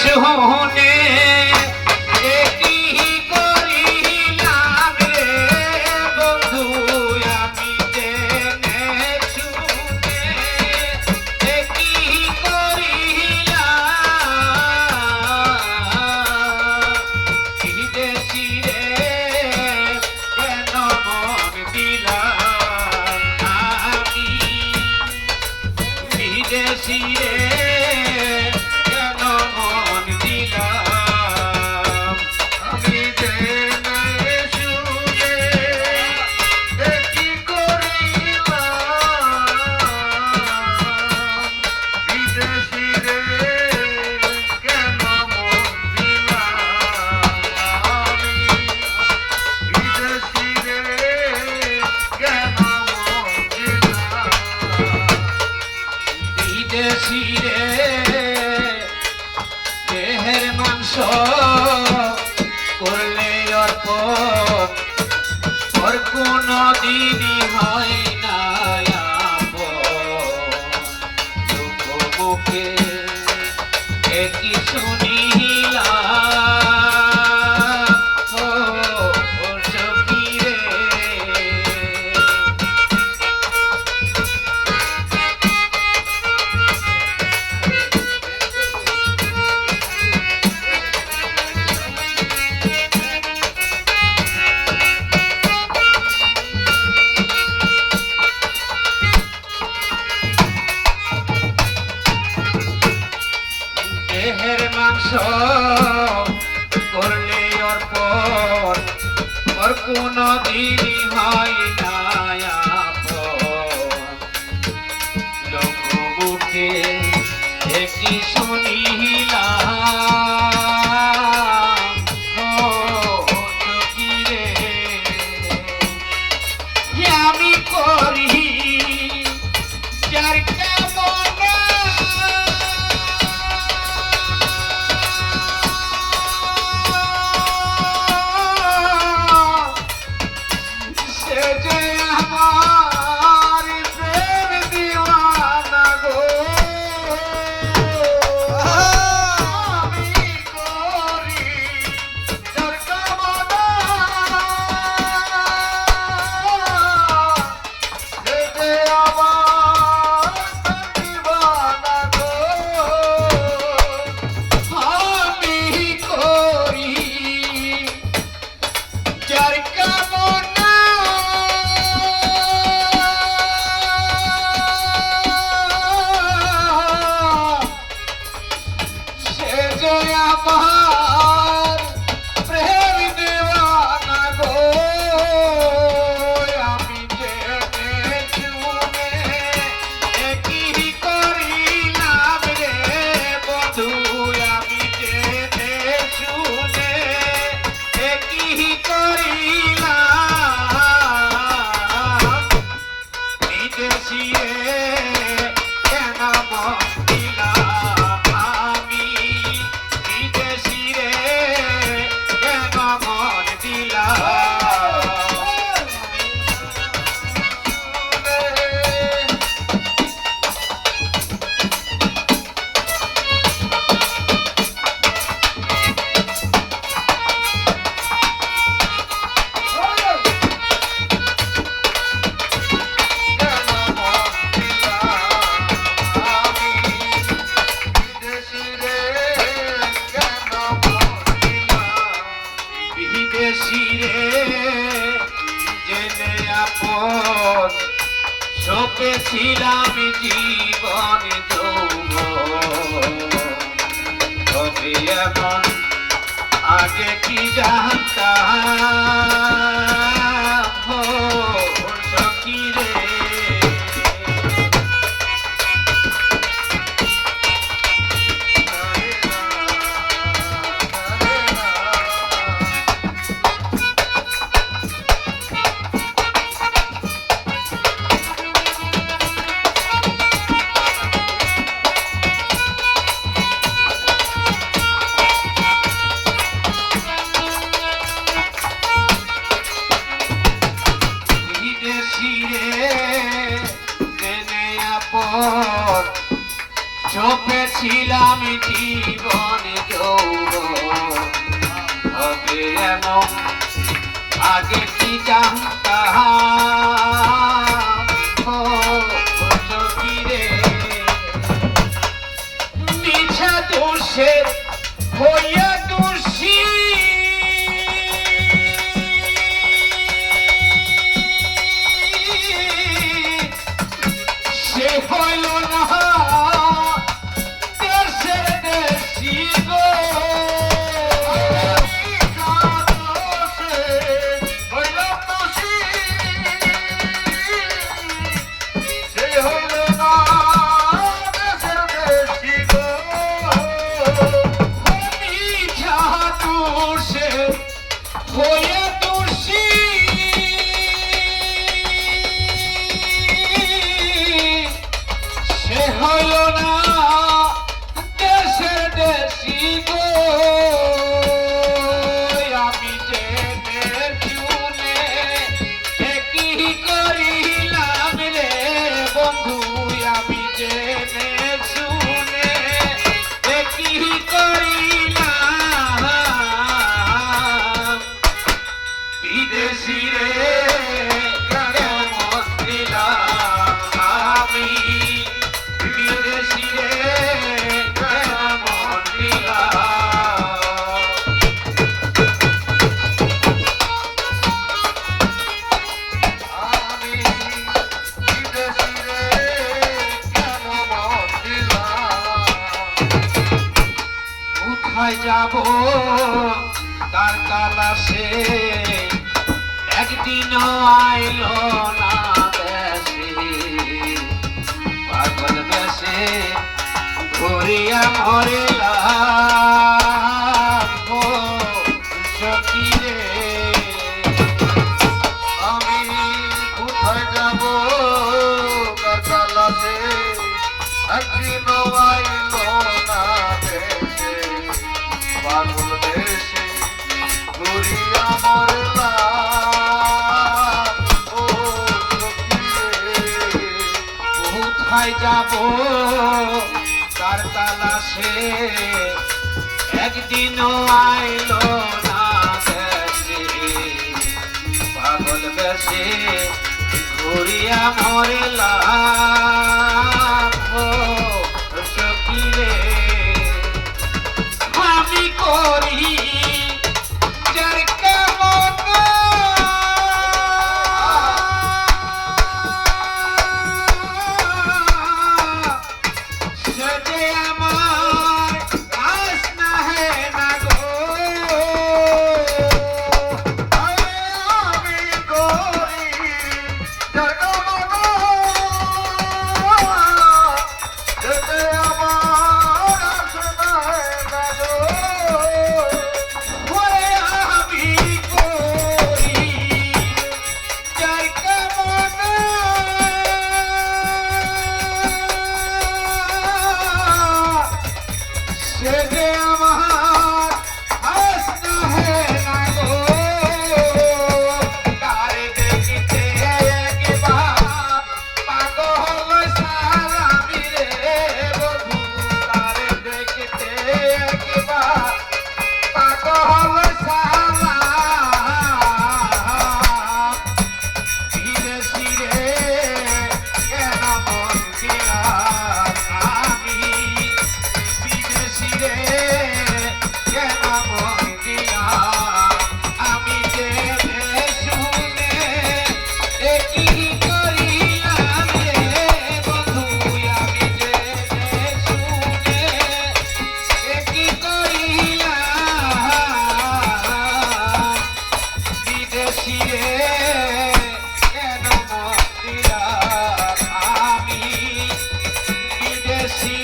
শুনে কি করিলাম রে বন্ধু আমি জেনে শুনে কি করিলাম বিদেশি রে কেন মন দিলাম আমি বিদেশি রে দেহের মাংস করলে অর্পণ ওর কোনো দিনই হয় না দুঃখ মুখে একই শুনিলাম দেহের মাংস করলে অর্পণ ওর কোনো দিনই হয় না লোক মুখে একই শুনিলাম রে আমি করি যার আমার প্রেম দেওয়ানা গো আমি জেনে শুনে কি করিলাম রে বন্ধু আমি জেনে শুনে কি করিলাম বিদেশি কেন মন দিলাম আমি বিদেশি রে কেন মন দিলাম বিদেশি রে জেনে আপন সপেছিলাম জীবন যৌবন তবে এখন আগে কি জানতাম সখী রে ছিলাম জীবনে। আগে কি জানতাম ও সখী রে মিছা দোষের হইয়া দোষী সে হইল না দেশের দেশি গো হয়ে দোষী সে হইল না দেশের দেশি গো আমি জেনে শুনে কি করিলাম রে বন্ধু আমি জেনে শুনে কি করিলাম বিদেশি রে কেমন দিলাম আমি বিদেশি রে কেমন দিলাম আমি বিদেশি রে কেমন দিলাম কোথায় যাব তার তালাশে একদিন আইল না দেশে পাগল বেশে ঘুরিয়া মরিলাম ও সখী রে আমি কোথায় যাব কার তালাশে একদিন আইল না দেশে পাগল বেশে ঘুরিয়া মরিলাম ও সখী রে কোথায় যাব তার তালাশে একদিন আইল না দেশে পাগল বেশে ঘুরিয়া মরিলাম ও সখী রে আমি করি যার কেমন সে যে আমার আস না হে না গো আমি করি যার কেমন সে যে আমার আস না হে না গো ওরে আমি করি যার কেমন সে যে আমার আস না হে না গো তারে দেখিতে একবার পাগল সালামি রে বধু তারে দেখিতে একবার পাগল সালাম বিদেশি রে কেন মন দিলাম আমি বিদেশি রে কেন মন দিলাম আমি জেনে শুনে কি করিলাম রে বন্ধু আমি জেনে শুনে কি করিলাম বিদেশি রে কেন মন দিলাম আমি বিদেশি